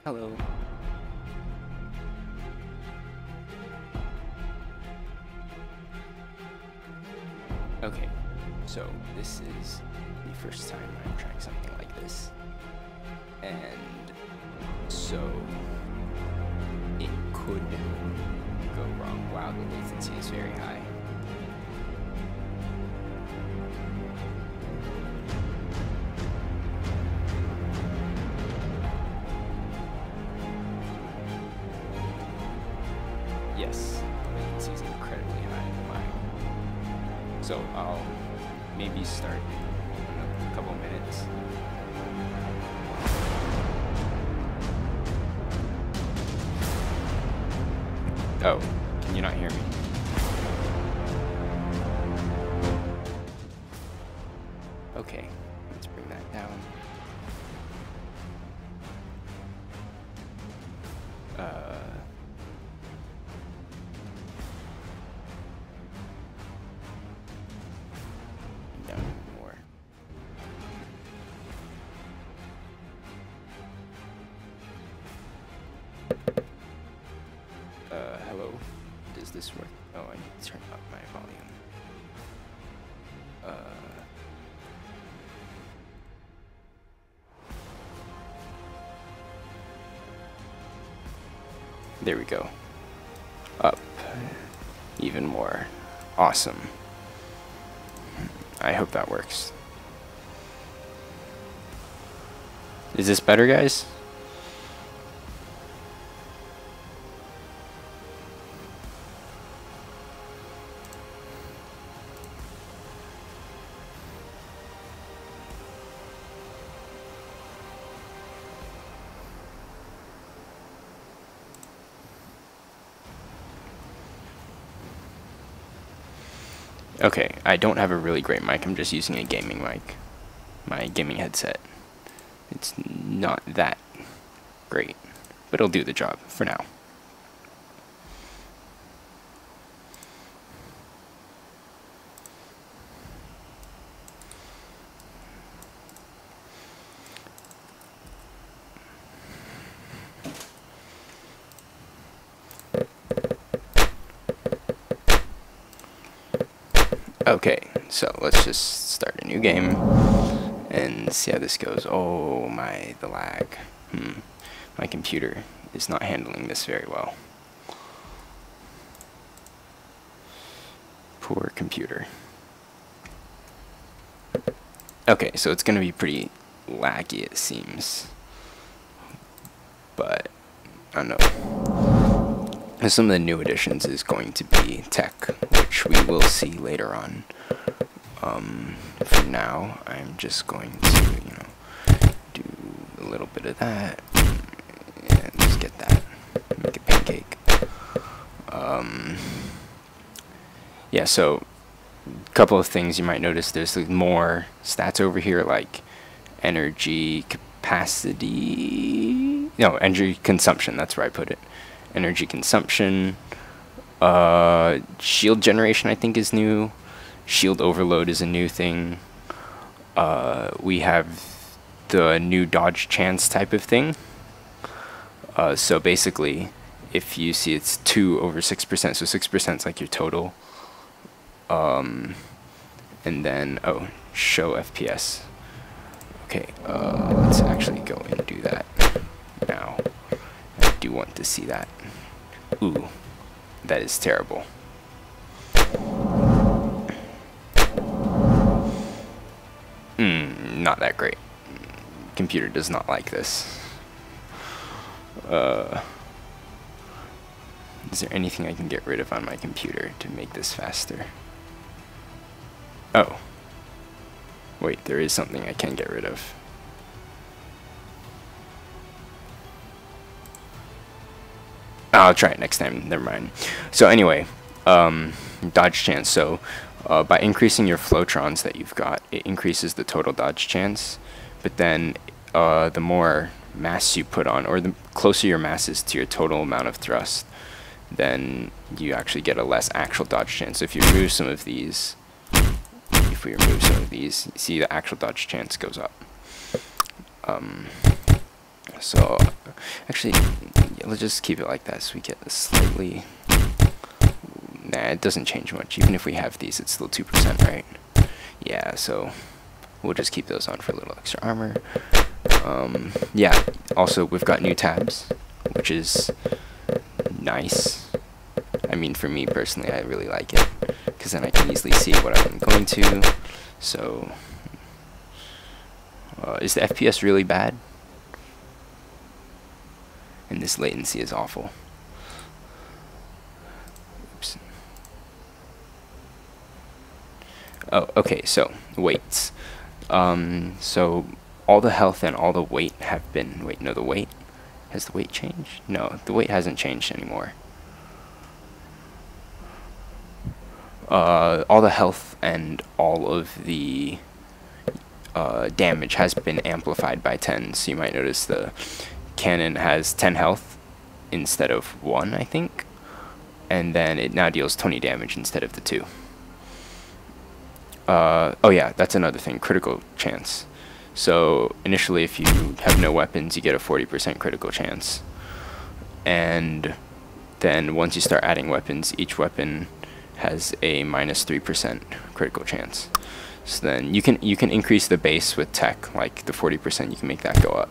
Hello. Okay, so this is the first time I'm trying something like this, and so it could go wrong. Wow, the latency is very high. Yes, the latency is incredibly high. Wow. So I'll maybe start in a couple minutes. Oh, can you not hear me? Okay, let's bring that down. Down more. Hello. Does this work? Oh, I need to turn up my volume. There we go. Up. Even more. Awesome. I hope that works. Is this better, guys? Okay, I don't have a really great mic. I'm just using a gaming mic. My gaming headset. It's not that great, but it'll do the job for now. Okay, so let's just start a new game and see how this goes. Oh my, the lag. My computer is not handling this very well. Poor computer. Okay, so it's gonna be pretty laggy, it seems. But I don't know. Some of the new additions is going to be tech, which we will see later on. For now, I'm just going to, do a little bit of that, and just get that, make a pancake. Yeah, so a couple of things you might notice. There's more stats over here, like energy capacity, no, energy consumption, that's where I put it. Energy consumption, shield generation I think is new, shield overload is a new thing. We have the new dodge chance type of thing. So basically, if you see it's 2 over 6%, so 6% is like your total. And then, oh, show FPS. Okay, let's actually go and do that now. I do want to see that. Ooh, that is terrible. Not that great. Computer does not like this. Is there anything I can get rid of on my computer to make this faster? Oh. Wait, there is something I can get rid of. I'll try it next time, never mind. So anyway, dodge chance. So by increasing your floatrons that you've got, it increases the total dodge chance. But then the more mass you put on, or the closer your mass is to your total amount of thrust, then you actually get a less actual dodge chance. So if you remove some of these, you see the actual dodge chance goes up. So actually, yeah, let's just keep it like that so we get a slightly... Nah, it doesn't change much. Even if we have these, it's still 2%, right? Yeah, so we'll just keep those on for a little extra armor. Yeah, also we've got new tabs, which is nice. I mean, for me personally, I really like it, because then I can easily see what I'm going to. So, is the FPS really bad? And this latency is awful. Oops. Oh, okay, so, weights. So, all the health and all the weight have been... Wait, no, the weight? Has the weight changed? No, the weight hasn't changed anymore. All the health and all of the damage has been amplified by 10. So you might notice the cannon has 10 health instead of 1, I think. And then it now deals 20 damage instead of the 2. Oh yeah, that's another thing, critical chance. So initially if you have no weapons, you get a 40% critical chance. And then once you start adding weapons, each weapon has a minus 3% critical chance. So then you can increase the base with tech, like the 40%, you can make that go up.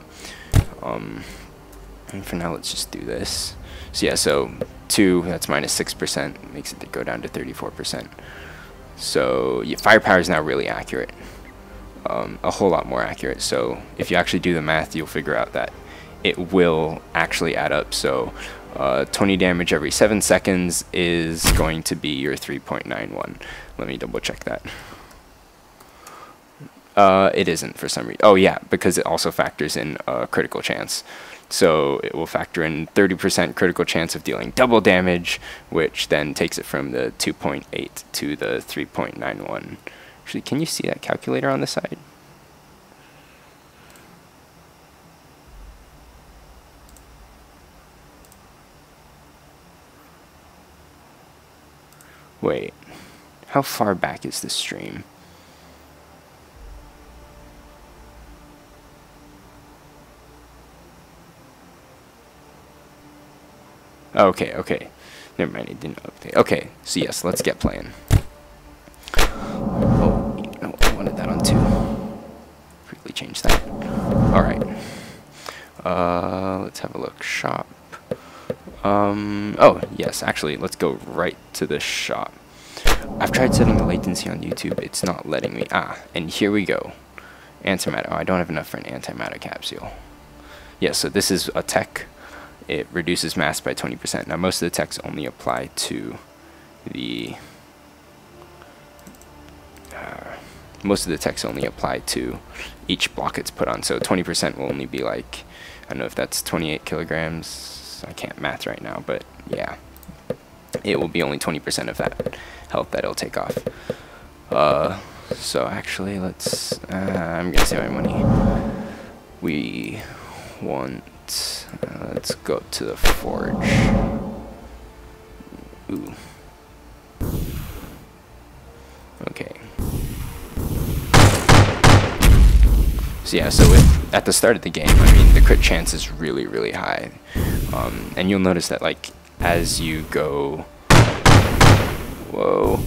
And for now, let's just do this. So yeah, so 2, that's minus 6%, makes it go down to 34%. So yeah, firepower is now really accurate, a whole lot more accurate. So if you actually do the math, you'll figure out that it will actually add up. So 20 damage every 7 seconds is going to be your 3.91. Let me double check that. It isn't for some reason. Oh yeah, because it also factors in critical chance. So it will factor in 30% critical chance of dealing double damage, which then takes it from the 2.8 to the 3.91. Actually, can you see that calculator on the side? Wait, how far back is this stream? Okay, okay. Never mind, it didn't update. Okay, so yes, let's get playing. Oh, no, I wanted that on 2. Quickly change that. Alright. Let's have a look. Shop. Oh, yes, actually, let's go right to the shop. I've tried setting the latency on YouTube. It's not letting me. Ah, and here we go. Antimatter. Oh, I don't have enough for an antimatter capsule. Yeah, so this is a tech. It reduces mass by 20%. Now, most of the techs only apply to the... each block it's put on. So 20% will only be like, I don't know if that's 28 kilograms. I can't math right now, but yeah. It will be only 20% of that health that it'll take off. So actually, let's... I'm going to save my money. We want... let's go to the forge. Ooh. Okay. So yeah, so at the start of the game, I mean, the crit chance is really, really high. And you'll notice that, like, as you go... Whoa.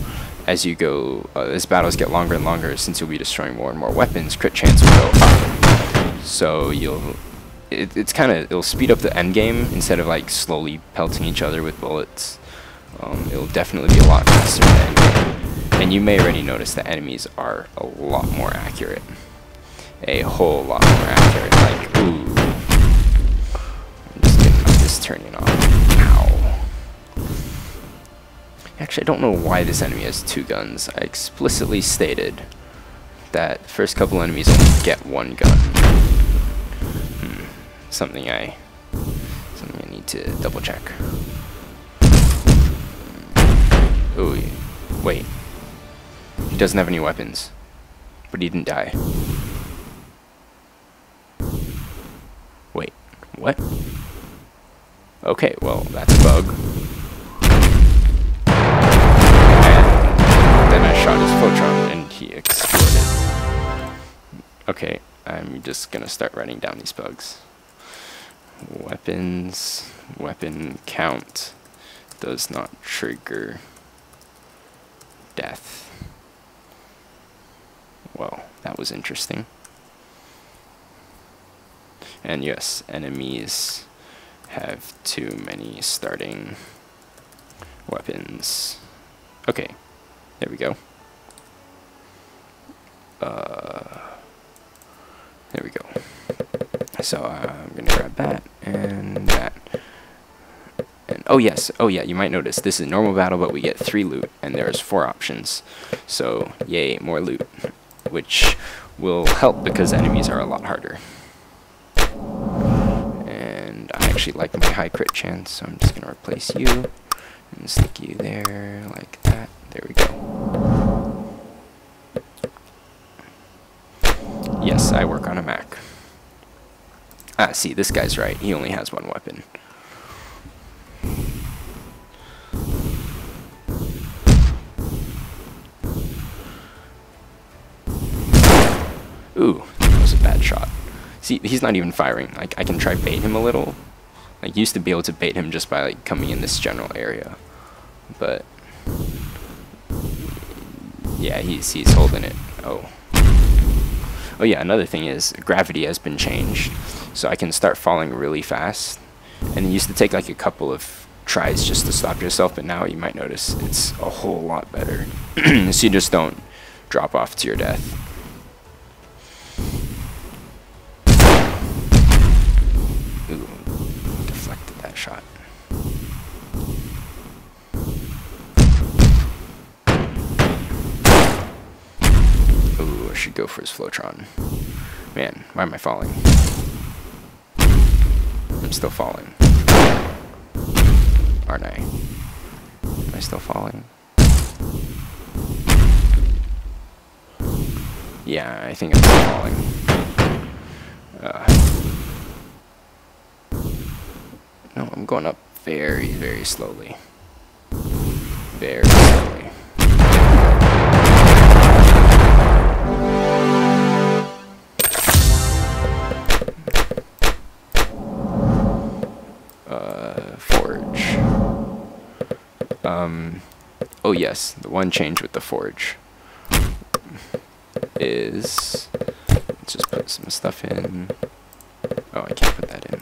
As you go... as battles get longer and longer, since you'll be destroying more and more weapons, crit chance will go up. So you'll... It's kind of, it'll speed up the end game instead of like slowly pelting each other with bullets. It'll definitely be a lot faster than end game. And you may already notice the enemies are a lot more accurate. A whole lot more accurate. Like, ooh. I'm just getting this turning off. Ow. Actually, I don't know why this enemy has 2 guns. I explicitly stated that the first couple enemies only get 1 gun. Something I need to double check. Ooh, wait. He doesn't have any weapons, but he didn't die. Wait, what? Okay, well, that's a bug. And then I shot his photron and he exploded. Okay, I'm just gonna start writing down these bugs. Weapons, weapon count does not trigger death. Well, that was interesting. And yes, enemies have too many starting weapons. Okay, there we go. There we go. So I'm gonna grab that and that. And oh yes, oh yeah, you might notice this is normal battle, but we get 3 loot, and there's 4 options. So yay, more loot, which will help because enemies are a lot harder. And I actually like my high crit chance, so I'm just gonna replace you and stick you there like that. There we go. Yes, I work on a Mac. Ah, see, this guy's right. He only has 1 weapon. Ooh, that was a bad shot. See, he's not even firing. Like, I can try bait him a little. Like, used to be able to bait him just by, like, coming in this general area. But yeah, he's holding it. Oh. Oh yeah, another thing is gravity has been changed, so I can start falling really fast. And it used to take like a couple of tries just to stop yourself, but now you might notice it's a whole lot better. So you just don't drop off to your death. Ooh, deflected that shot. Ooh, I should go for his Flotron. Man, why am I falling? I'm still falling. Aren't I? Am I still falling? Yeah, I think I'm still falling. No, I'm going up very, very slowly. Very slowly. Forge. Oh yes, the one change with the forge is, let's just put some stuff in. Oh, I can't put that in.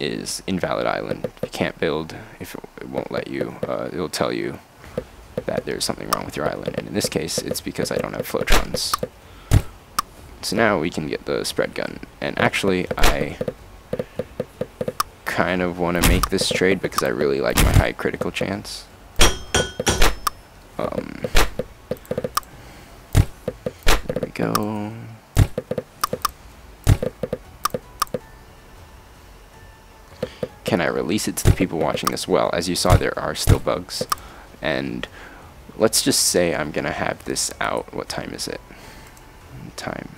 Is invalid island. You can't build if it won't let you. It'll tell you that there's something wrong with your island, and in this case, it's because I don't have Flotrons. So now we can get the spread gun, and actually I kind of want to make this trade because I really like my high critical chance. There we go. Can I release it to the people watching this? Well, as you saw, there are still bugs, and let's just say I'm gonna have this out. What time is it? Time.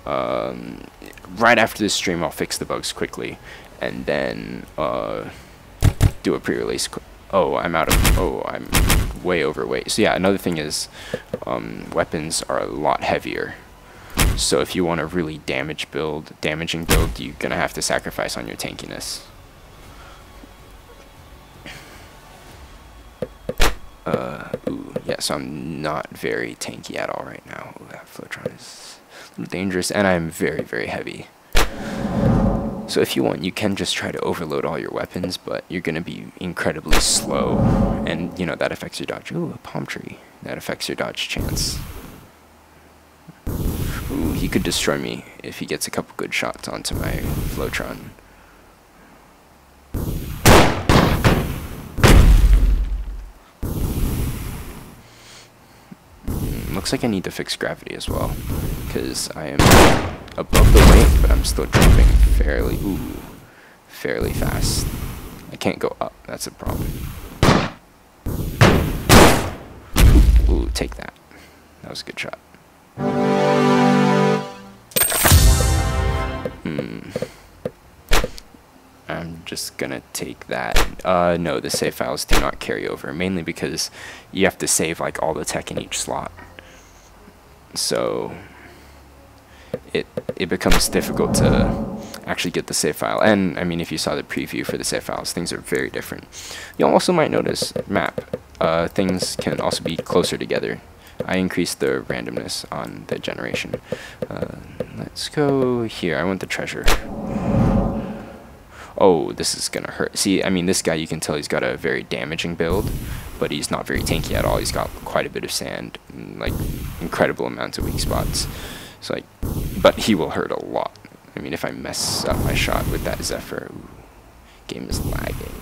Right after this stream, I'll fix the bugs quickly, and then do a pre-release. Oh, I'm out of. Oh, I'm way overweight. So yeah, another thing is weapons are a lot heavier. So if you want a really damaging build, you're gonna have to sacrifice on your tankiness. Ooh, yeah, so I'm not very tanky at all right now. Ooh, that Flotron is a little dangerous, and I'm very, very heavy. So if you want, you can just try to overload all your weapons, but you're going to be incredibly slow, and, you know, that affects your dodge. Ooh, a palm tree. That affects your dodge chance. Ooh, he could destroy me if he gets a couple good shots onto my Flotron. Looks like I need to fix gravity as well, because I am above the weight, but I'm still dropping fairly fast. I can't go up, that's a problem. Ooh, take that. That was a good shot. I'm just gonna take that. No, the save files do not carry over, mainly because you have to save like all the tech in each slot. So it becomes difficult to actually get the save file. And I mean, if you saw the preview for the save files, things are very different. You also might notice map. Things can also be closer together. I increased the randomness on the generation. Let's go here. I want the treasure. Oh, this is gonna hurt. See, I mean, this guy, you can tell he's got a very damaging build, but he's not very tanky at all. He's got quite a bit of sand, and, like, incredible amounts of weak spots. So, like, but he will hurt a lot. I mean, if I mess up my shot with that Zephyr, ooh, game is lagging.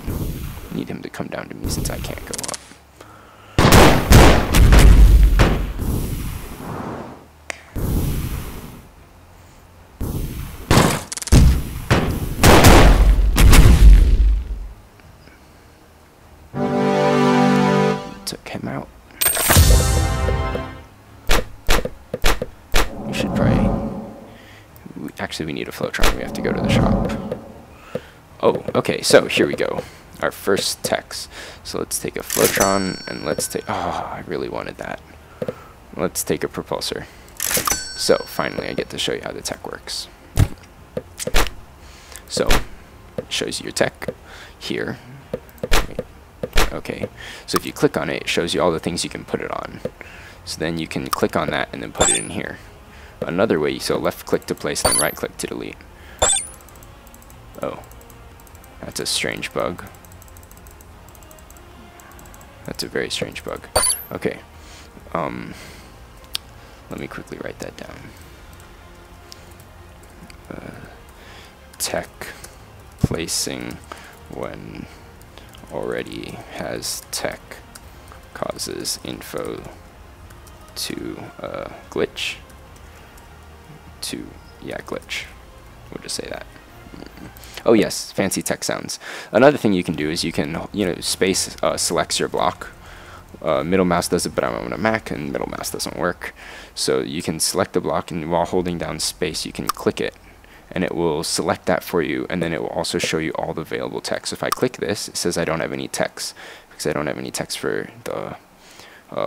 I need him to come down to me since I can't go up. Took him out. We should probably... Actually, we need a Flowtron. We have to go to the shop. Oh, okay, so here we go. Our first techs. So let's take a Flowtron, and let's take... Oh, I really wanted that. Let's take a Propulsor. So, finally, I get to show you how the tech works. So, it shows you your tech here. Okay, so if you click on it, it shows you all the things you can put it on. So then you can click on that and then put it in here. Another way, so left click to place and right click to delete. Oh, that's a strange bug. That's a very strange bug. Okay, let me quickly write that down. Tech placing when already has tech causes info to glitch. Yeah, glitch. We'll just say that. Oh yes, fancy tech sounds. Another thing you can do is you can, space selects your block. Middle mouse does it, but I'm on a Mac and middle mouse doesn't work. So you can select the block, and while holding down space, you can click it, and it will select that for you, and then it will also show you all the available text. So if I click this, it says I don't have any text, because I don't have any text for the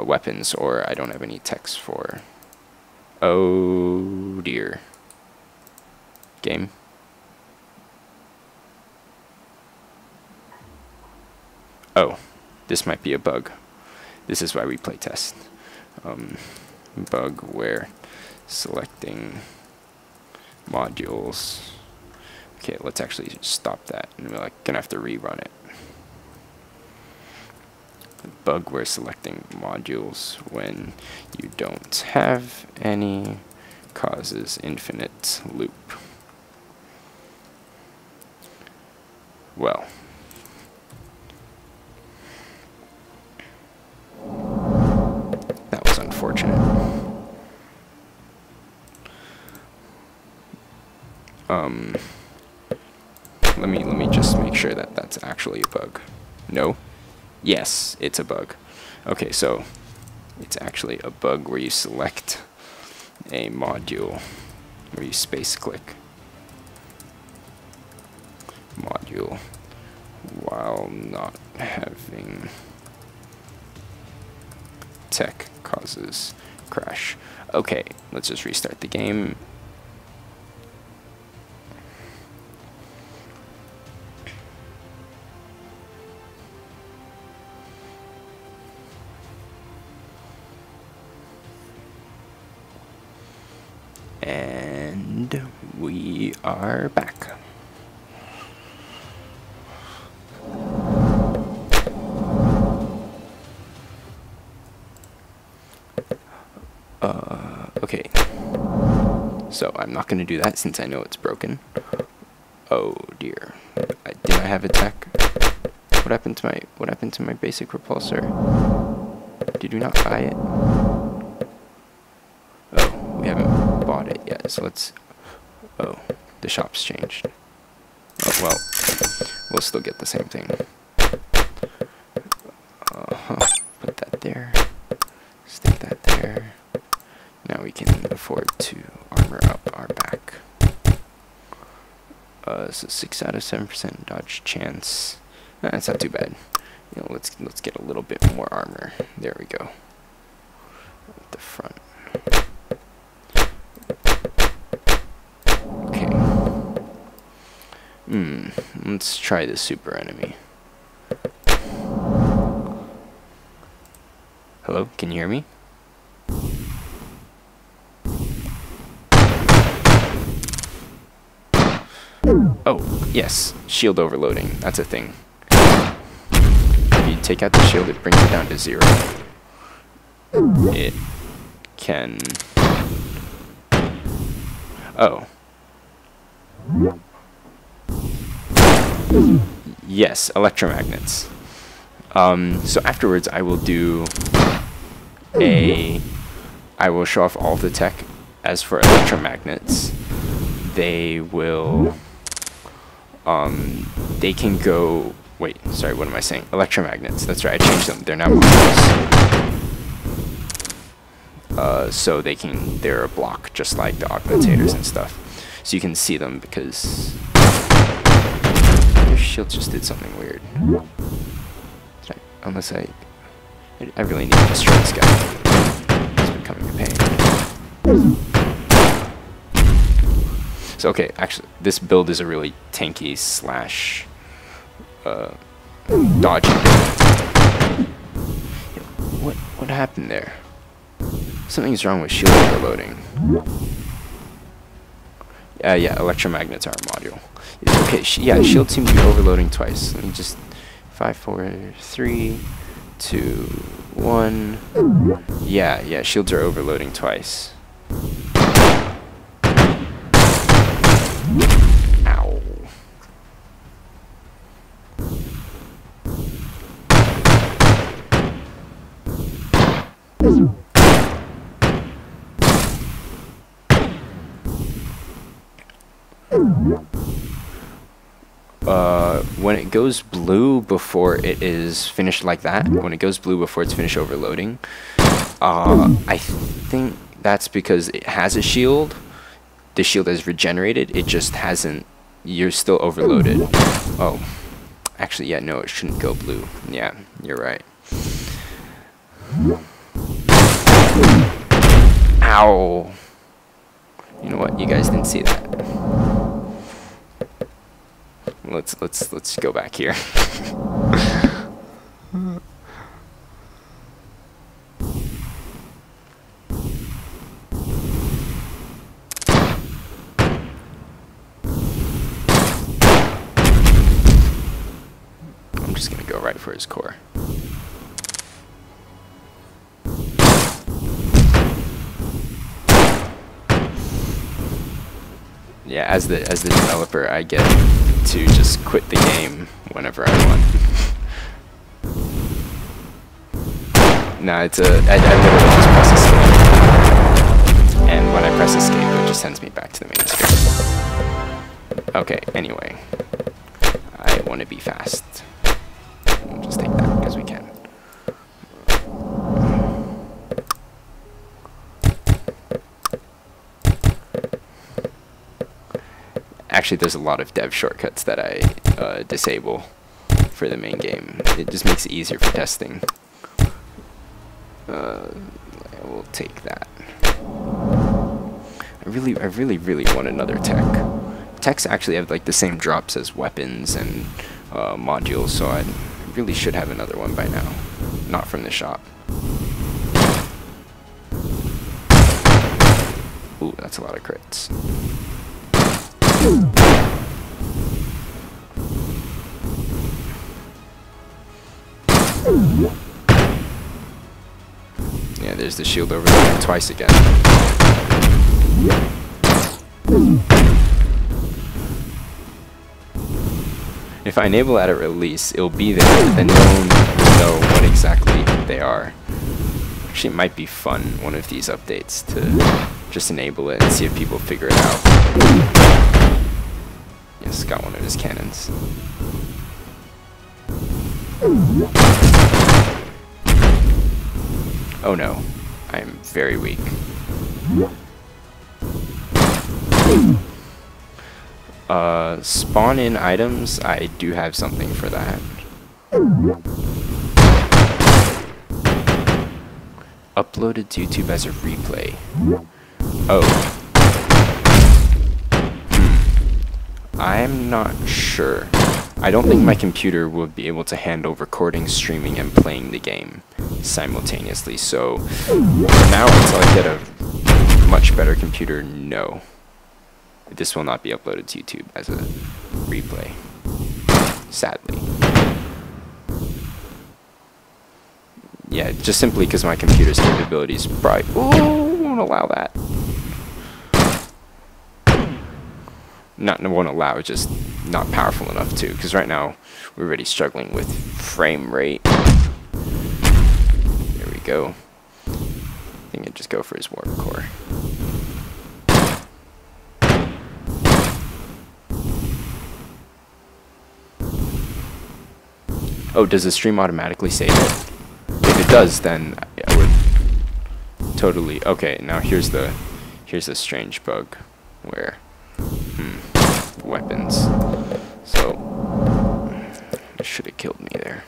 weapons, or I don't have any text for... Oh dear. Game. Oh, this might be a bug. This is why we play test. Bug where selecting modules. Okay, let's actually stop that, and we're gonna have to rerun it. Bug where selecting modules when you don't have any causes infinite loop. Well, that was unfortunate. Let me just make sure that that's actually a bug. No? Yes, it's a bug. Okay, so it's actually a bug where you select a module, where you space click module while not having tech causes crash. Okay, let's just restart the game. And we are back. Okay. So I'm not going to do that since I know it's broken. Oh dear. Did I have a tech? What happened to my basic repulsor? Did we not buy it? Oh, we haven't bought it yet, so let's... Oh, the shop's changed. Oh, well, we'll still get the same thing. Put that there. Stick that there. Now we can afford to armor up our back. So 6 out of 7% dodge chance. That's not too bad. Let's get a little bit more armor. There we go. At the front. Let's try the super enemy. Hello, can you hear me? Oh, yes, shield overloading, that's a thing. If you take out the shield, it brings it down to 0. It can... Oh. Yes, electromagnets. So afterwards I will do I will show off all of the tech. As for electromagnets, they will, they can go, wait, sorry, what am I saying? Electromagnets, that's right, I changed them, they're now modules. So they're a block, just like the augmentators and stuff. So you can see them because their shield just did something weird. Unless I really need to destroy this guy. It's becoming a pain. So okay, actually, this build is a really tanky slash dodgy build. What happened there? Something's wrong with shield overloading. Yeah, electromagnets are a module. Okay, yeah, shield seems to be overloading twice. Let me just 5, 4, 3, 2, 1. Yeah, shields are overloading twice. Ow. When it goes blue before it is finished like that, when it goes blue before it's finished overloading, I think that's because it has a shield. The shield has regenerated, it just hasn't, you're still overloaded. Oh, actually, yeah, no, it shouldn't go blue. Yeah, you're right. Ow. You know what, you guys didn't see that. Let's go back here. I'm just gonna go right for his core. Yeah, as the developer, I get to just quit the game whenever I want. Nah, I literally just press escape. And when I press escape, it just sends me back to the main screen. Okay, anyway. I want to be fast. We'll just take that because we can. Actually, there's a lot of dev shortcuts that I disable for the main game. It just makes it easier for testing. I will take that. I really want another tech. Techs actually have like the same drops as weapons and modules, so I really should have another one by now. Not from the shop. Ooh, that's a lot of crits. Yeah, there's the shield over there twice again. If I enable that at release, it'll be there, but then no one will know what exactly they are. Actually, it might be fun, one of these updates, to just enable it and see if people figure it out. Yes, got one of his cannons. Oh no, I am very weak. Spawn in items, I do have something for that. Uploaded to YouTube as a replay. Oh. I'm not sure. I don't think my computer will be able to handle recording, streaming, and playing the game simultaneously. So for now, until I get a much better computer, no. This will not be uploaded to YouTube as a replay, sadly. Yeah, just simply because my computer's capabilities probably won't allow that. Won't allow, just not powerful enough to, because right now we're already struggling with frame rate. There we go. I think I'd just go for his warp core. Oh, does the stream automatically save it? If it does, then I would totally. Okay, now here's the strange bug where weapons. So it should have killed me there.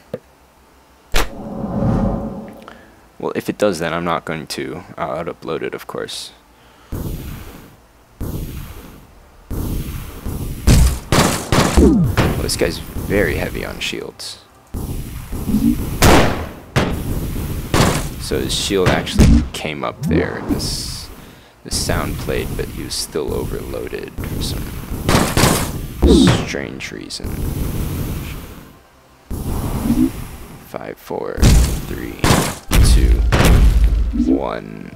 Well, if it does, then I'm not going to. I'll upload it, of course. Well, this guy's very heavy on shields. So his shield actually came up there. This sound played, but he was still overloaded for some strange reason. 5, 4, 3, 2, 1.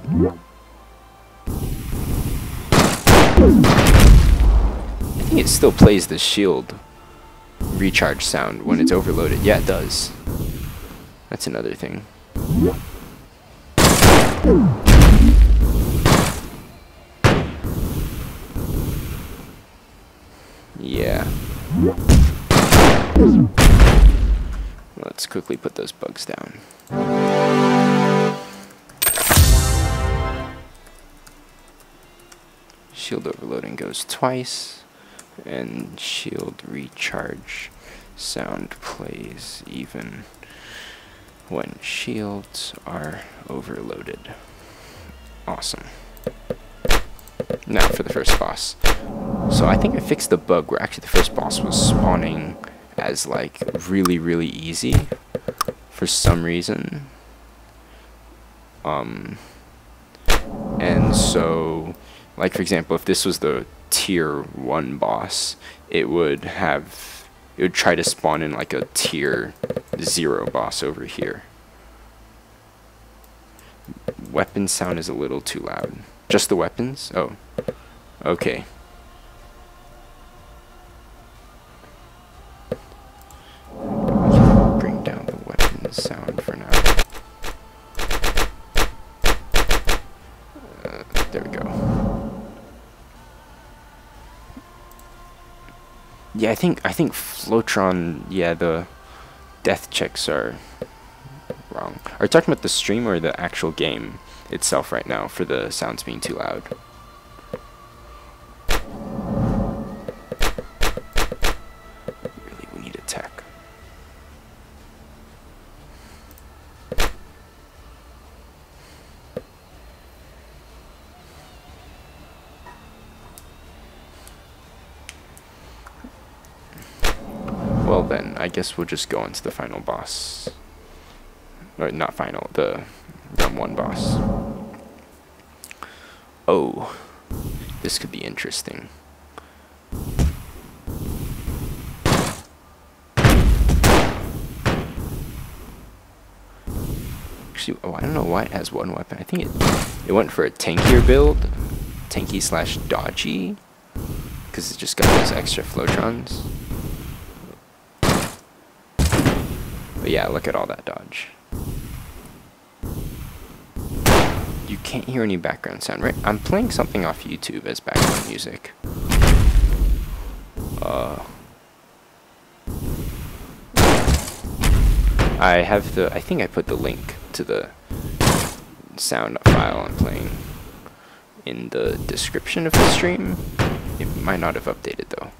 I think it still plays the shield recharge sound when it's overloaded. Yeah, it does. That's another thing. Yeah. Let's quickly put those bugs down. Shield overloading goes twice, and shield recharge sound plays even when shields are overloaded. Awesome. Now for the first boss. So I think I fixed the bug where actually the first boss was spawning as like really, really easy for some reason. And so, like for example, if this was the tier 1 boss, it would try to spawn in like a tier 0 boss over here. Weapon sound is a little too loud. Just the weapons? Oh. Okay. Bring down the weapons sound for now. There we go. Yeah, I think Flotron, yeah, the death checks are wrong. Are you talking about the stream or the actual game itself right now for the sounds being too loud? Really, we need a tech. Well then, I guess we'll just go into the final boss. Or not final, the Realm 1 boss. Oh, this could be interesting. Actually, oh, I don't know why it has one weapon. I think it went for a tankier build, tanky / dodgy, because it just got those extra flotrons. But yeah, look at all that dodge. You can't hear any background sound, right? I'm playing something off YouTube as background music. I think I put the link to the sound file I'm playing in the description of the stream. It might not have updated though.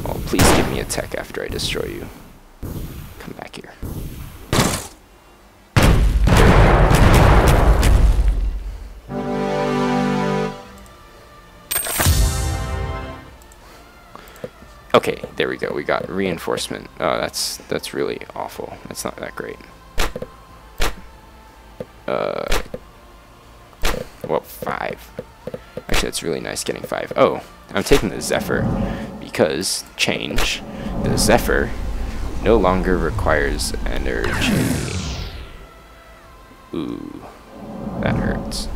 Oh, please give me a tech after I destroy you. Come back here. Okay, there we go. We got reinforcement. Oh, that's really awful. That's not that great. Well, 5. Actually, that's really nice getting 5. Oh, I'm taking the Zephyr because change. The Zephyr no longer requires energy. Ooh, that hurts.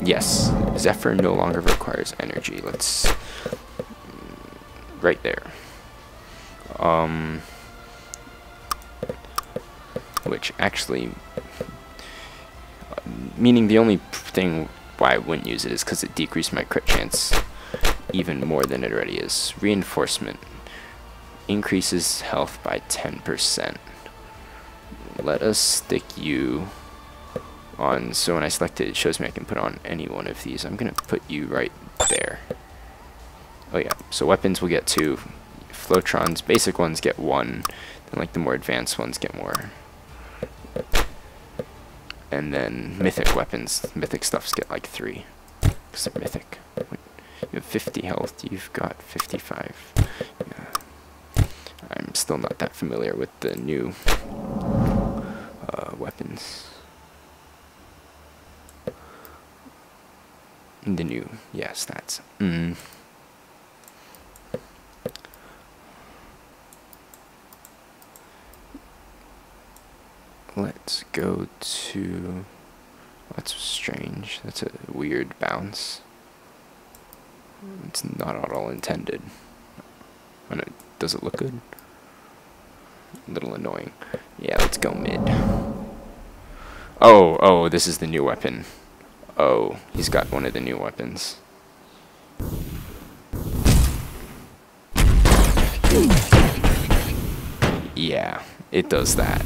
Yes, Zephyr no longer requires energy. Let's right there. Which actually, meaning the only thing why I wouldn't use it is because it decreased my crit chance even more than it already is. Reinforcement increases health by 10%. Let us stick you on, so when I select it, it shows me I can put on any one of these. I'm gonna put you right there. Oh yeah, so weapons will get 2. Flotrons, basic ones get 1. Then like the more advanced ones get more. And then mythic weapons, mythic stuffs get like 3. Because they're mythic. You have 50 health, you've got 55. Yeah. I'm still not that familiar with the new weapons. The new, yeah, stats. Let's go to, that's strange, that's a weird bounce. It's not at all intended. I know, does it look good? A little annoying. Yeah, let's go mid. Oh, this is the new weapon. Oh, he's got one of the new weapons. Yeah, it does that.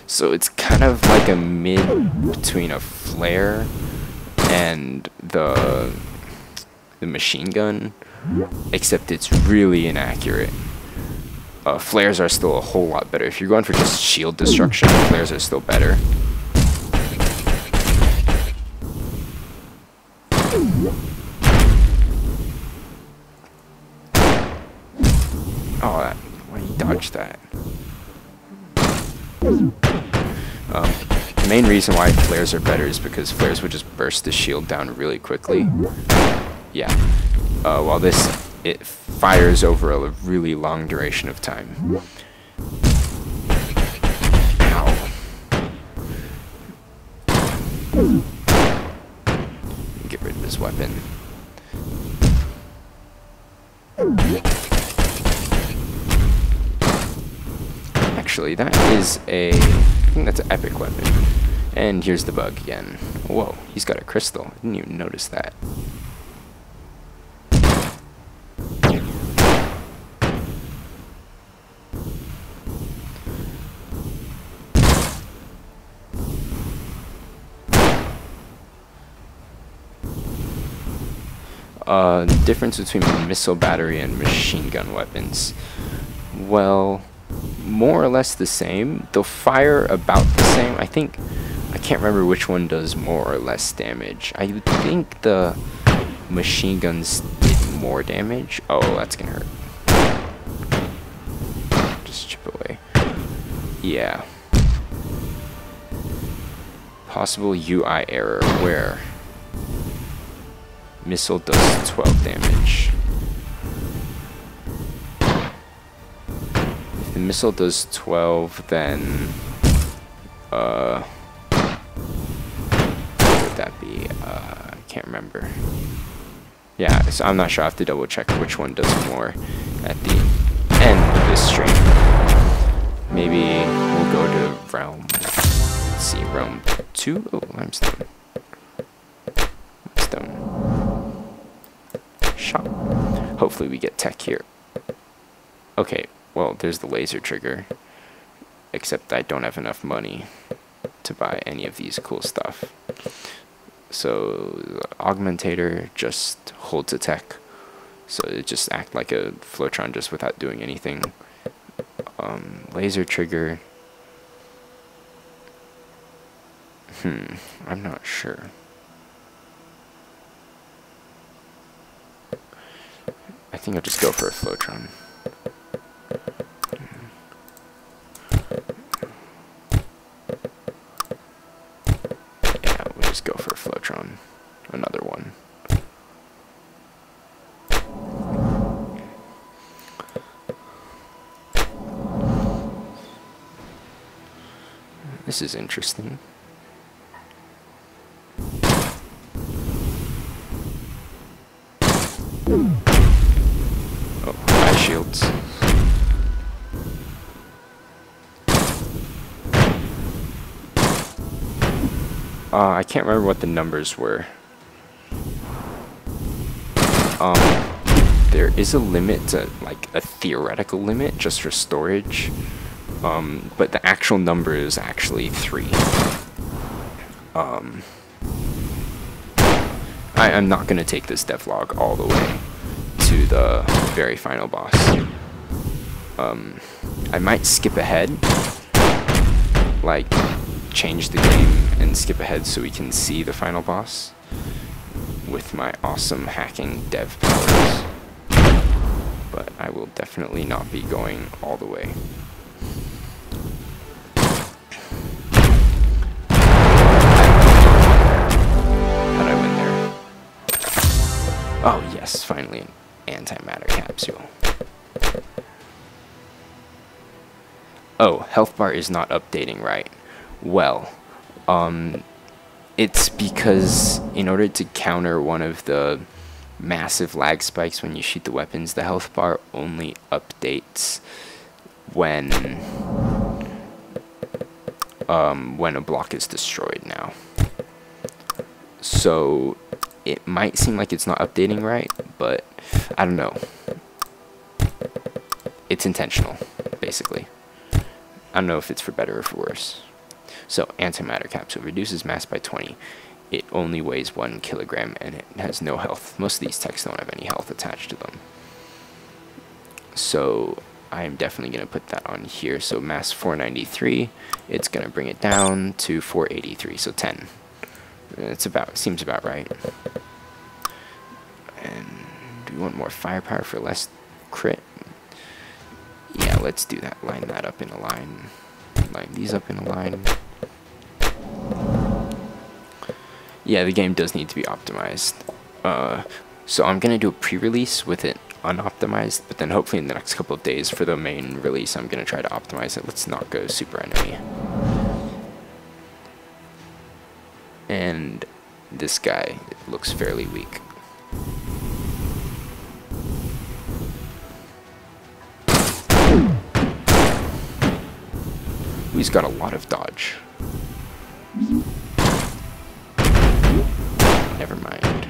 So it's kind of like a mid between a flare and the machine gun, except it's really inaccurate. Flares are still a whole lot better. If you're going for just shield destruction, flares are still better. Oh, why did he dodge that? The main reason why flares are better is because flares would just burst the shield down really quickly. Yeah. While this, it fires over a really long duration of time. Ow. Get rid of this weapon. Actually, that is a, I think that's an epic weapon. And here's the bug again. Whoa, he's got a crystal. I didn't even notice that. The difference between missile battery and machine gun weapons. Well, more or less the same. They'll fire about the same. I can't remember which one does more or less damage. I would think the machine guns did more damage. Oh, that's gonna hurt. Just chip away. Yeah. Possible UI error where missile does 12 damage. If the missile does 12, then what would that be? I can't remember. Yeah, so I'm not sure. I have to double check which one does more at the end of this stream. Maybe we'll go to realm. Let's see, realm 2. Oh, limestone. Shop. Hopefully we get tech here. Okay, well, there's the laser trigger. Except I don't have enough money to buy any of these cool stuff. So, the augmentator just holds attack. So it just acts like a Flotron just without doing anything. Laser trigger. I'm not sure. I think I'll just go for a Flotron. Yeah, we'll just go for a Flotron. Another one. This is interesting. Oh, high shields. I can't remember what the numbers were. There is a limit to, like, a theoretical limit just for storage. But the actual number is actually 3. I'm not going to take this devlog all the way to the very final boss. I might skip ahead, like change the game and skip ahead so we can see the final boss with my awesome hacking dev powers. But I will definitely not be going all the way. How'd I win there? Oh yes, finally an antimatter capsule. Oh, health bar is not updating right. Well, it's because in order to counter one of the massive lag spikes when you shoot the weapons, the health bar only updates when a block is destroyed now. So it might seem like it's not updating right, but I don't know. It's intentional, basically. I don't know if it's for better or for worse. So, antimatter capsule reduces mass by 20. It only weighs 1 kilogram and it has no health. Most of these techs don't have any health attached to them. So, I'm definitely going to put that on here. So, mass 493, it's going to bring it down to 483, so 10. Seems about right. And do we want more firepower for less crit? Yeah, let's do that. Line that up in a line. Line these up in a line. Yeah, the game does need to be optimized. So I'm going to do a pre-release with it unoptimized, but then hopefully in the next couple of days for the main release, I'm going to try to optimize it. Let's not go super enemy. And this guy looks fairly weak. He's got a lot of dodge. Never mind.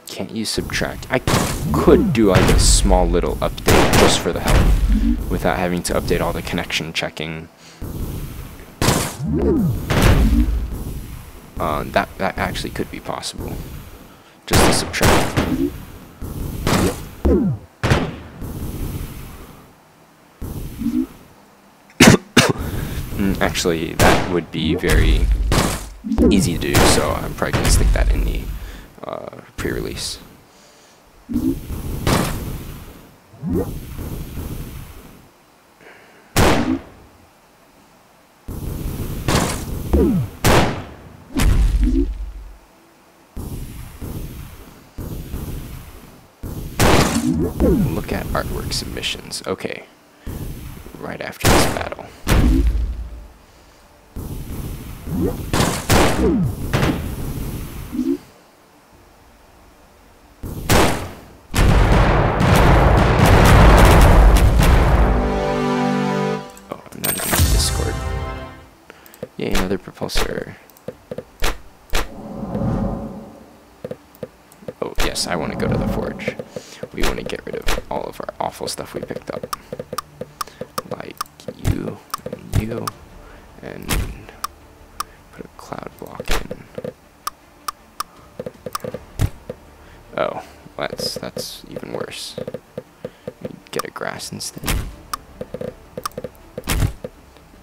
Can't use subtract. I could do like a small little update just for the health without having to update all the connection checking. That actually could be possible. Just to subtract. Actually, that would be very easy to do, so I'm probably going to stick that in the pre-release. Look at artwork submissions. Okay. Right after this battle. Oh, I'm not even in Discord. Yay, another propulsor. Oh, yes, course, I want to go to the forge. We want to get rid of all of our awful stuff we picked up. Like you, and put a cloud block in. Oh, that's even worse. Get a grass instead.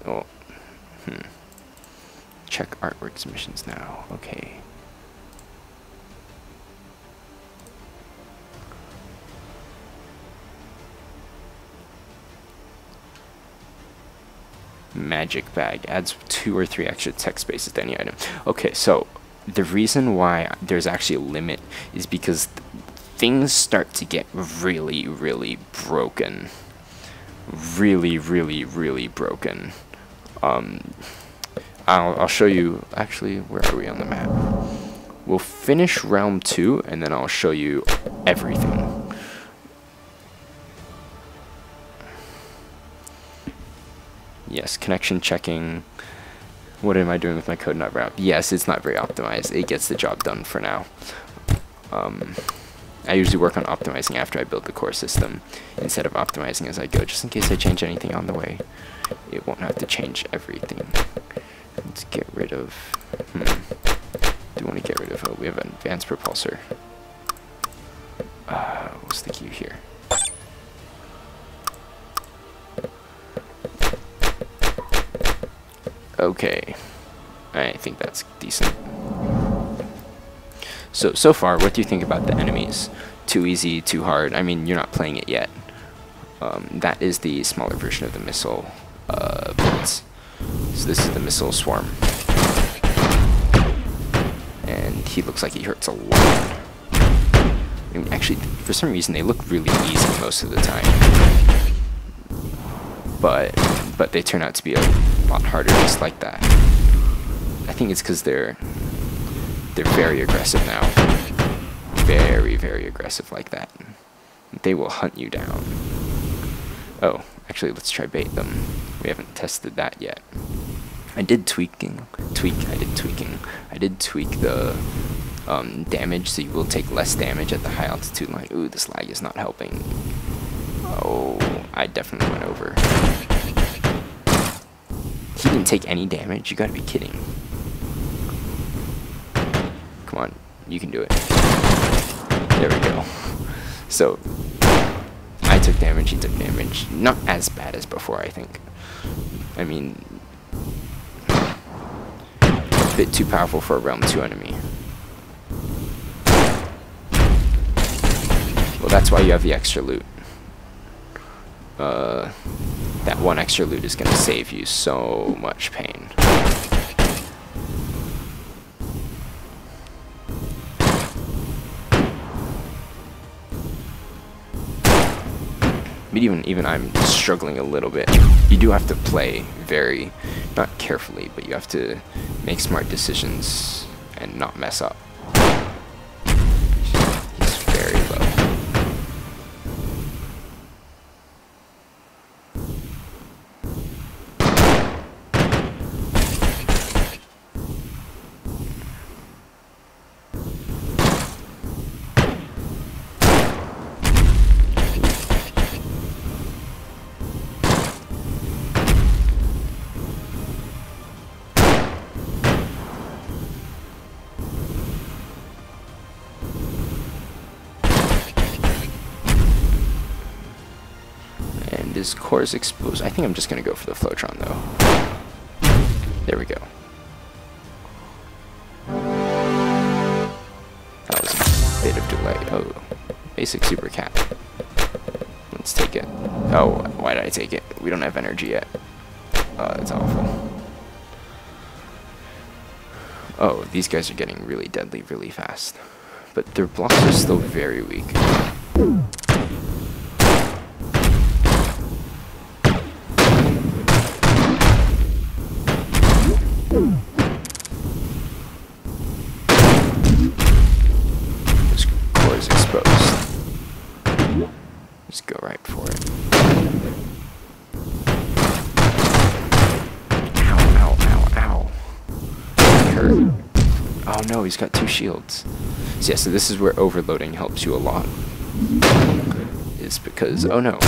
Oh, check artwork submissions now. Okay. Magic bag adds 2 or 3 extra text spaces to any item. Okay, so the reason why there's actually a limit is because things start to get really, really broken. Really, really, really broken. I'll show you. Actually, where are we on the map? We'll finish Realm 2, and then I'll show you everything. Yes, connection checking. What am I doing with my code not very Yes, it's not very optimized. It gets the job done for now. I usually work on optimizing after I build the core system instead of optimizing as I go, just in case I change anything on the way. It won't have to change everything. Let's get rid of... do want to get rid of... Oh, we have an advanced propulsor. We'll stick you here. Okay, I think that's decent. So far, what do you think about the enemies? Too easy, too hard? I mean, you're not playing it yet. That is the smaller version of the missile bullets. So this is the missile swarm. And he looks like he hurts a lot. I mean, actually, for some reason, they look really easy most of the time. But they turn out to be a lot harder just like that. I think it's because they're very aggressive now. Very, very aggressive like that. They will hunt you down. Oh, actually, let's try bait them. We haven't tested that yet. I did tweak the damage, so you will take less damage at the high altitude line. Ooh, this lag is not helping. Oh, I definitely went over. He didn't take any damage? You gotta be kidding. Come on, you can do it. There we go. So, I took damage, he took damage. Not as bad as before, I think. I mean, a bit too powerful for a Realm 2 enemy. Well, that's why you have the extra loot. That one extra loot is going to save you so much pain. But even I'm struggling a little bit. You do have to play very, not carefully, but you have to make smart decisions and not mess up. He's very low. His core is exposed. I think I'm just going to go for the Flotron, though. There we go. That was a bit of delay. Oh, basic super cat. Let's take it. Oh, why did I take it? We don't have energy yet. Oh, that's awful. Oh, these guys are getting really deadly really fast. But their blocks are still very weak. This core is exposed. Just go right for it. Ow, ow, ow, ow. That hurt. Oh no, he's got 2 shields. So yeah, so this is where overloading helps you a lot. Is because, oh no,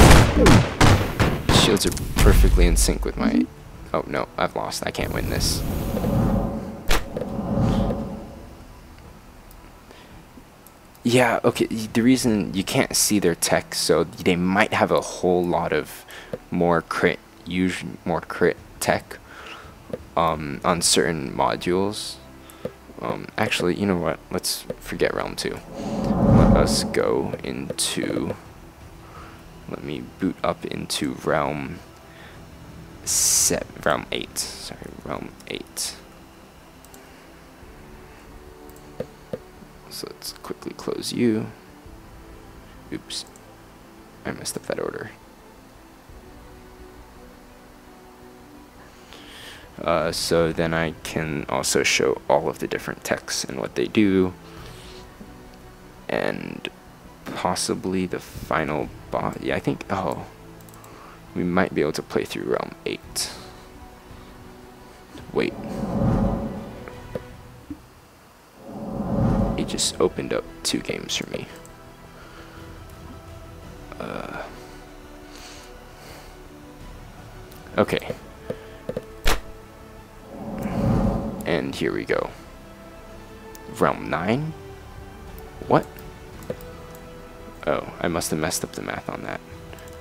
shields are perfectly in sync with my, oh no, I've lost, I can't win this. Yeah, okay, the reason you can't see their tech, so they might have a whole lot of more crit tech on certain modules. Actually, you know what, let's forget Realm 2. Let us go into, let me boot up into Realm 8, sorry, Realm 8. So let's quickly close you. Oops, I messed up that order. So then I can also show all of the different techs and what they do, and possibly the final boss. Yeah, I think, oh, we might be able to play through Realm 8. Wait. It just opened up 2 games for me. Okay. And here we go. Realm 9? What? Oh, I must have messed up the math on that.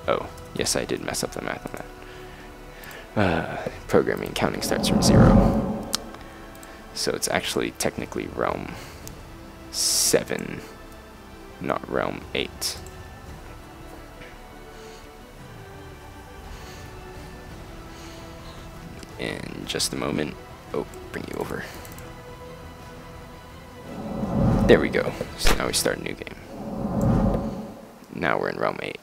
Oh, yes, I did mess up the math on that. Programming counting starts from 0. So it's actually technically Realm 7, not Realm 8. In just a moment. Oh, bring you over. There we go. So now we start a new game. Now we're in Realm 8.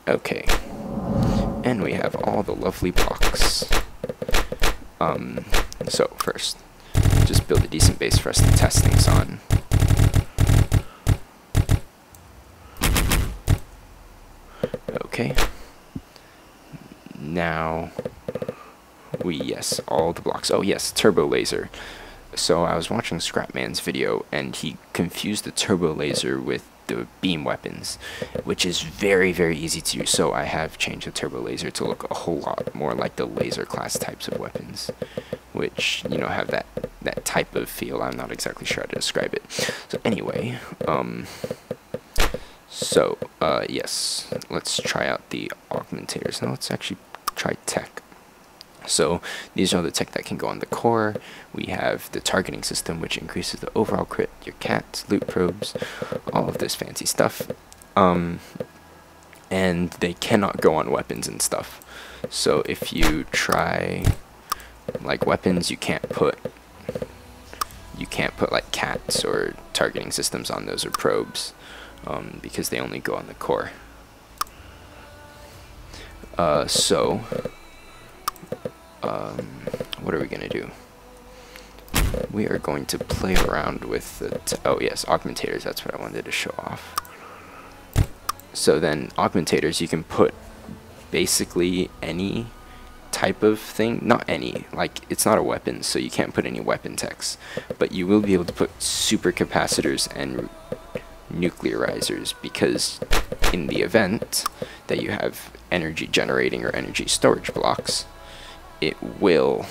Okay. And we have all the lovely blocks. So first, just build a decent base for us to test things on. Okay. Now, yes, all the blocks. Oh yes, turbo laser. So I was watching Scrapman's video, and he confused the turbo laser with the beam weapons, which is very, very easy to use. So I have changed the turbo laser to look a whole lot more like the laser class types of weapons, which, you know, have that type of feel. I'm not exactly sure how to describe it. So anyway, yes, let's try out the augmentators. Now let's actually try tech. So these are the tech that can go on the core. We have the targeting system, which increases the overall crit, your cats, loot probes, all of this fancy stuff. And they cannot go on weapons and stuff. So if you try like weapons, you can't put like cats or targeting systems on those, or probes, because they only go on the core. What are we going to do? We are going to play around with the, oh yes, augmentators, that's what I wanted to show off. So then, augmentators, you can put basically any type of thing, not any, like, it's not a weapon, so you can't put any weapon techs, but you will be able to put super capacitors and nuclearizers, because in the event that you have energy generating or energy storage blocks, it will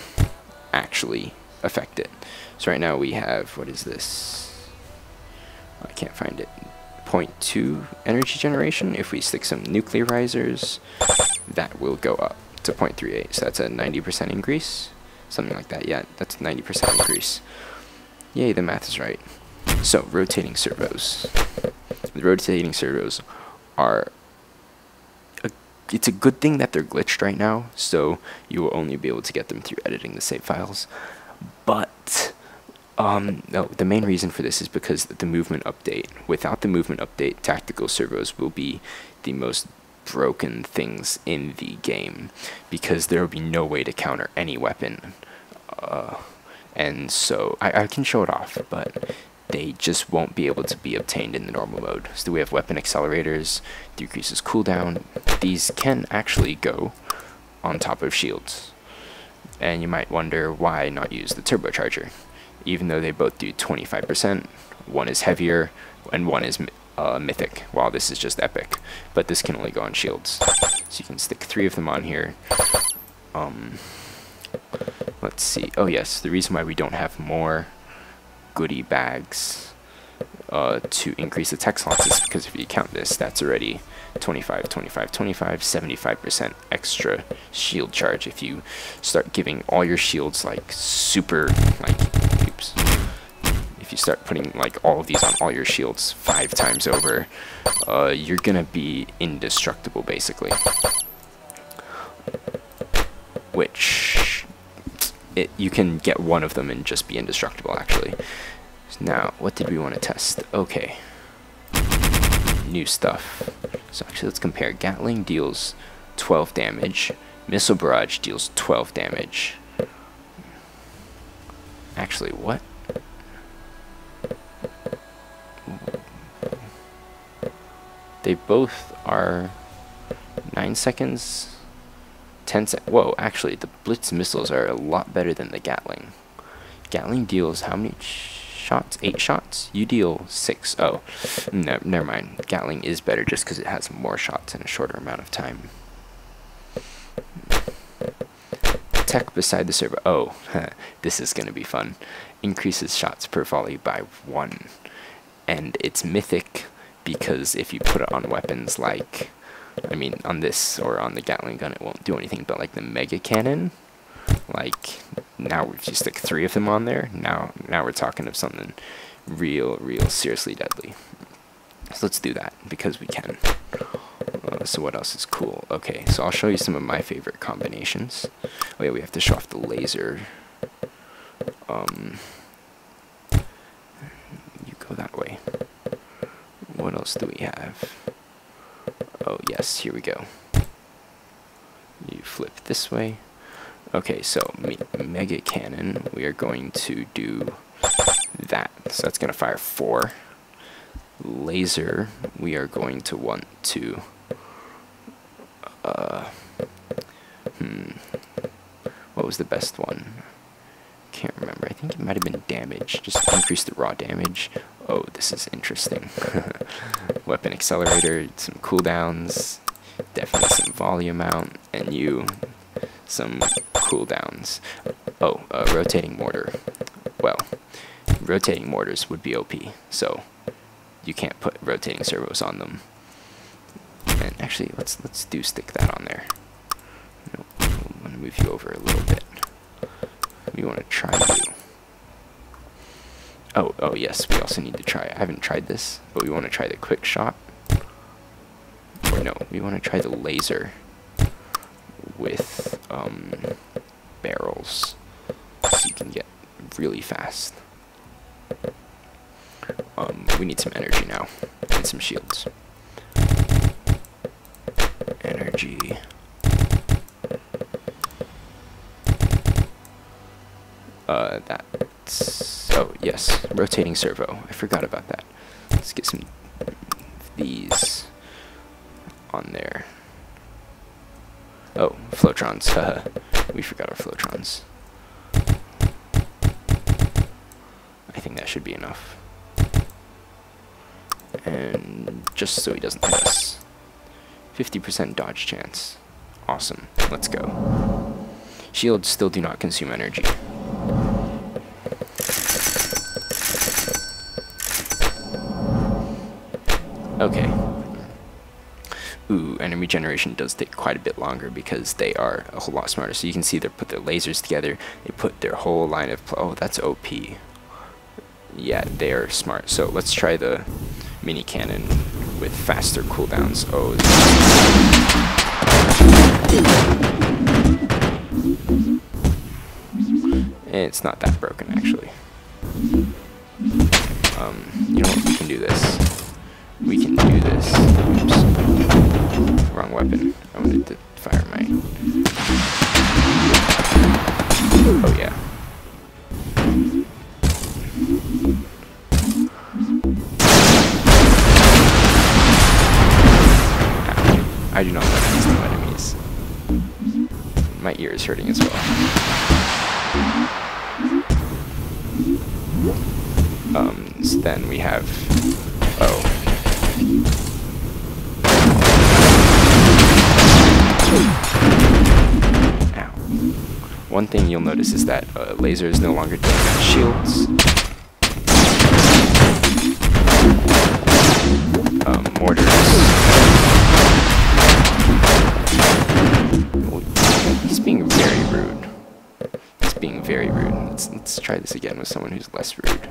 actually affect it. So right now we have, what is this? I can't find it. 0.2 energy generation. If we stick some nuclearizers, that will go up to 0.38. So that's a 90% increase. Something like that. Yeah, that's 90% increase. Yay, the math is right. So, rotating servos. The rotating servos are, it's a good thing that they're glitched right now, so you will only be able to get them through editing the save files. But no, the main reason for this is because the movement update. Without the movement update, tactical servos will be the most broken things in the game, because there will be no way to counter any weapon. And so I can show it off, but they just won't be able to be obtained in the normal mode. So we have weapon accelerators, decreases cooldown. These can actually go on top of shields. And you might wonder why not use the turbocharger. even though they both do 25%. One is heavier, and one is mythic, while this is just epic. But this can only go on shields. So you can stick 3 of them on here. Let's see. Oh yes, the reason why we don't have more goodie bags to increase the tech slots is because if you count this, that's already 25, 25, 25, 75% extra shield charge. If you start giving all your shields like super, like, oops. If you start putting like all of these on all your shields 5 times over, you're gonna be indestructible basically. Which, you can get one of them and just be indestructible actually. Now, what did we want to test? Okay. New stuff. So actually let's compare. Gatling deals 12 damage. Missile Barrage deals 12 damage. Actually, what? They both are 9 seconds, 10 seconds. Whoa, actually, the Blitz missiles are a lot better than the Gatling. Gatling deals how many shots? 8 shots? You deal 6. Oh, no, never mind. Gatling is better just because it has more shots in a shorter amount of time. Tech beside the servo. Oh, this is going to be fun. Increases shots per volley by 1. And it's mythic because if you put it on weapons like, I mean, on this or on the Gatling gun, it won't do anything, but like the Mega Cannon, like, now if you stick 3 of them on there, now we're talking of something real seriously deadly. So let's do that because we can. So what else is cool? Okay, so I'll show you some of my favorite combinations. Oh yeah, we have to show off the laser. You go that way. What else do we have? Oh yes, here we go. You flip this way. Okay, so Mega Cannon, we are going to do that. So that's going to fire 4. Laser, we are going to want to what was the best one? Can't remember. I think it might have been damage. Just increase the raw damage. Oh, this is interesting. Weapon accelerator, some cooldowns, definitely some volume out, and some cooldowns. Oh, rotating mortar. Well, rotating mortars would be OP, so you can't put rotating servos on them. And actually, let's stick that on there. No, I'm gonna move you over a little bit. We want to try you. Oh yes, we also need to try. I haven't tried this, but we want to try the quick shot. Or no, we want to try the laser with barrels, so you can get really fast. We need some energy now and some shields. Energy. That's, oh yes, rotating servo. I forgot about that. Let's get some of these on there. Oh, floatrons. We forgot our floatrons. I think that should be enough. And just so he doesn't hit us. 50% dodge chance. Awesome. Let's go. Shields still do not consume energy. Okay. Ooh, enemy generation does take quite a bit longer because they are a whole lot smarter. So you can see they put their lasers together. They put their whole line of... Oh, that's OP. Yeah, they are smart. So let's try the mini cannon with faster cooldowns. Oh. It's not that broken, actually. You know what? We can do this. We can do this. Oops. Wrong weapon. I wanted to fire my... Oh, yeah. I do not like these new enemies. My ear is hurting as well. So then we have, oh. Ow. One thing you'll notice is that lasers no longer damage shields. Mortars. Oh, he's being very rude. He's being very rude. Let's try this again with someone who's less rude.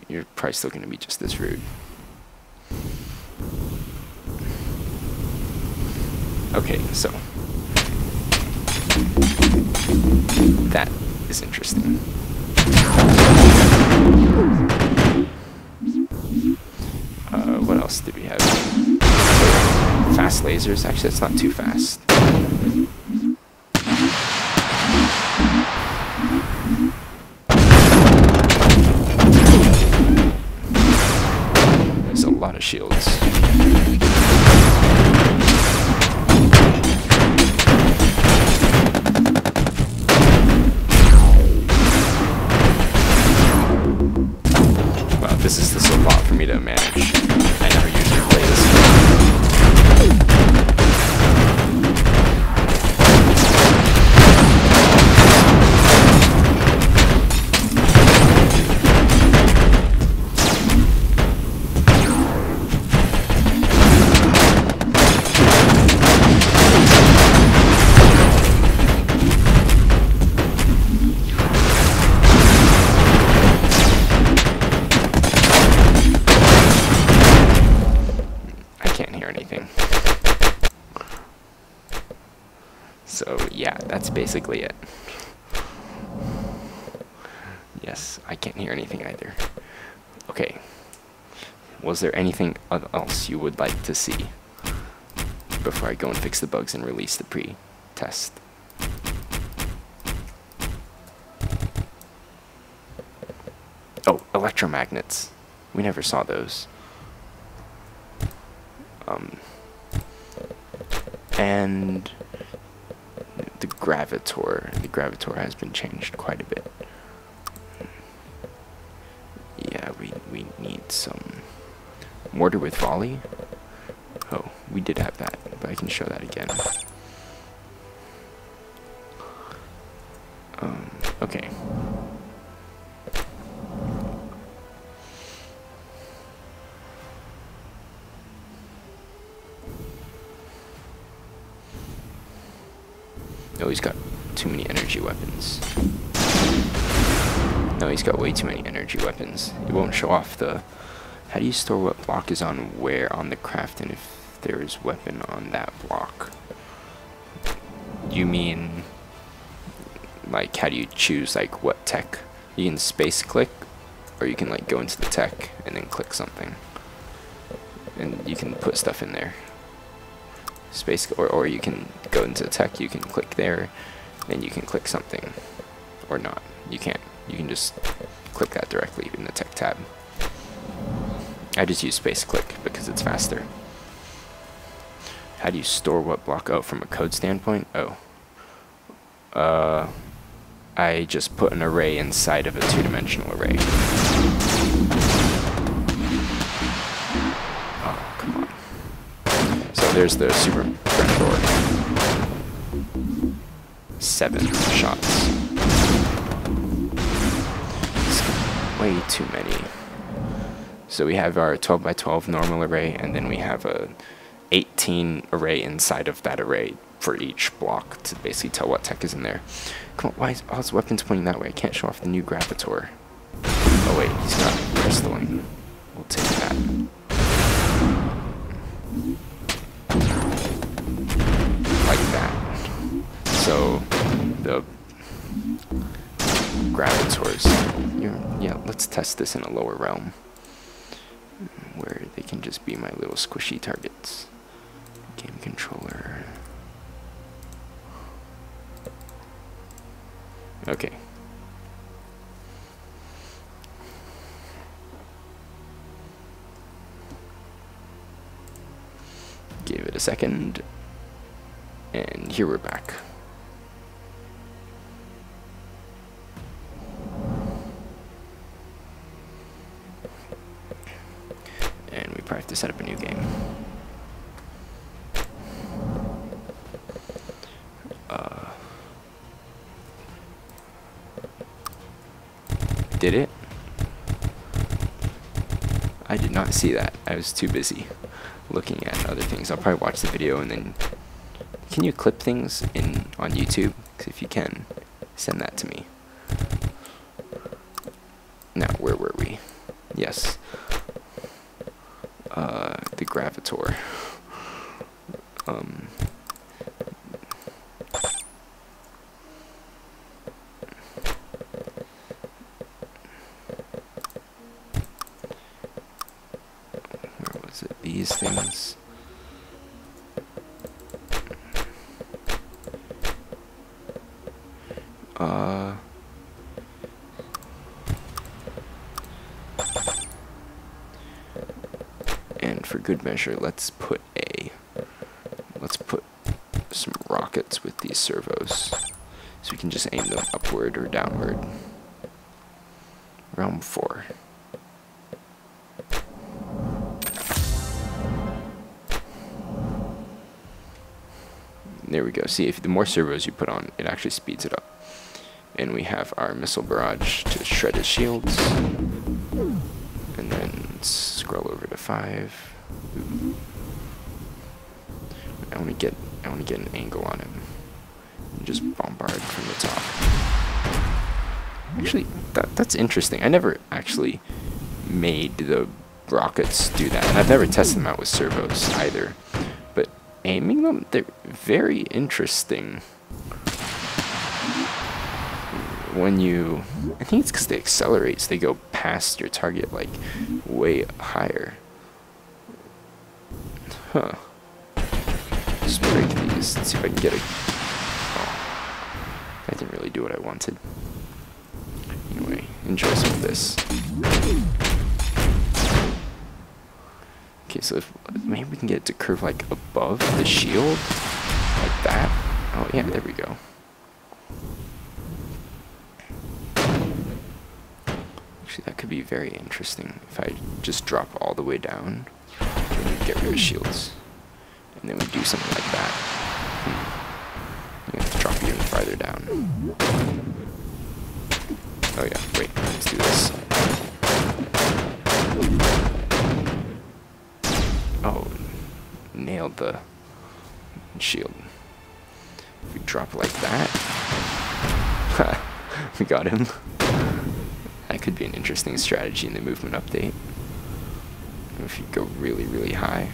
You're probably still going to be just as rude. Okay, so that is interesting. What else did we have? Fast lasers. Actually, that's not too fast. There's a lot of shields. Wow, this is a lot for me to manage. I never usually play this. So yeah, that's basically it. Yes, I can't hear anything either. Okay. Was there anything else you would like to see before I go and fix the bugs and release the pre-test? Oh, electromagnets. We never saw those. And the gravitor has been changed quite a bit. Yeah, we need some mortar with volley. Oh, we did have that, but I can show that again. Okay. Oh, he's got too many energy weapons. No, he's got way too many energy weapons. It won't show off the... How do you store what block is on where on the craft, and if there is weapon on that block? You mean, like, how do you choose, like, what tech? You can space click, or you can, like, go into the tech and then click something. And you can put stuff in there. Space, or you can go into tech, you can click there, and you can click something, or not. You can't. You can just click that directly in the tech tab. I just use space click because it's faster. How do you store what block? Oh, from a code standpoint? Oh. I just put an array inside of a two-dimensional array. Oh, come on. So there's the super predator. 7 shots. It's way too many. So we have our 12 by 12 normal array, and then we have a 18 array inside of that array for each block to basically tell what tech is in there. Come on, why is all his weapons pointing that way? I can't show off the new gravitor. Oh wait, he's got crystalline. We'll take that. Like that. So the gravitors. Yeah, let's test this in a lower realm, where they can just be my little squishy targets. Game controller. Okay. Give it a second. And here we're back. to set up a new game. Did it? I did not see that. I was too busy looking at other things. I'll probably watch the video and then... Can you clip things in on YouTube? 'Cause if you can, send that to me. Now, where were we? Yes. The Gravitor. Where was it? These things. And for good measure, let's put some rockets with these servos, so we can just aim them upward or downward. Realm 4. There we go. See, if the more servos you put on, it actually speeds it up. And we have our missile barrage to shred his shields. And then scroll over to 5. Ooh. I want to get an angle on him. And just bombard from the top. Actually, that's interesting. I never actually made the rockets do that, and I've never tested them out with servos either. But aiming them, they're very interesting. When you, I think it's because they accelerate, so they go past your target like way higher. Huh. Just break these. Let's see if I can get a. Oh, I didn't really do what I wanted. Anyway, enjoy some of this. Okay, so if maybe we can get it to curve like above the shield, like that. Oh yeah, there we go. Actually, that could be very interesting if I just drop all the way down and we get rid of shields. And then we do something like that. You have to drop even farther down. Oh yeah, wait, let's do this. Oh, nailed the shield. If we drop like that, we got him. That could be an interesting strategy in the movement update. If you go really, really high.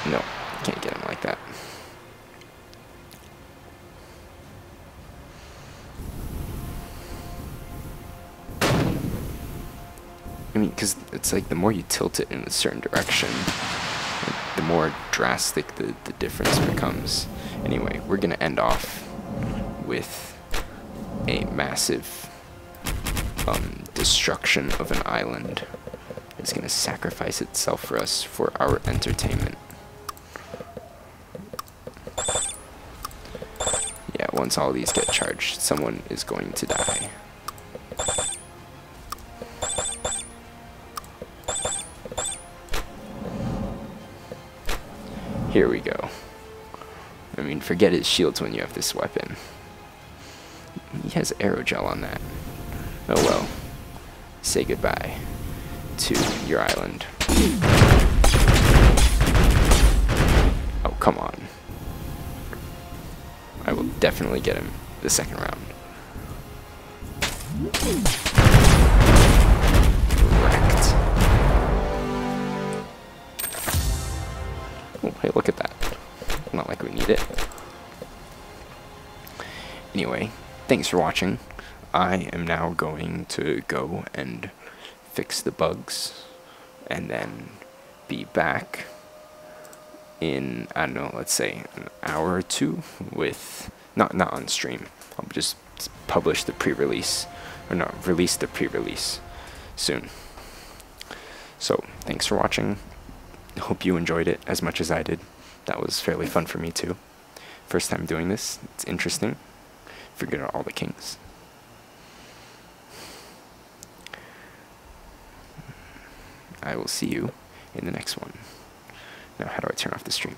No, can't get him like that. I mean, because it's like the more you tilt it in a certain direction, the more drastic the difference becomes. Anyway, we're going to end off with a massive destruction of an island. It's going to sacrifice itself for us for our entertainment. Yeah, once all these get charged, someone is going to die. Here we go. I mean, forget his shields when you have this weapon. He has aerogel on that. Oh well. Say goodbye to your island. Oh, come on. I will definitely get him the second round. Wrecked. Oh, hey, look at that. Not like we need it. Anyway, thanks for watching. I am now going to go and fix the bugs and then be back in, I don't know, let's say an hour or two with, not on stream. I'll just publish the pre-release, or no, release the pre-release soon. So, thanks for watching. Hope you enjoyed it as much as I did. That was fairly fun for me too. First time doing this. It's interesting. Figured out all the kings. I will see you in the next one. Now, how do I turn off the stream?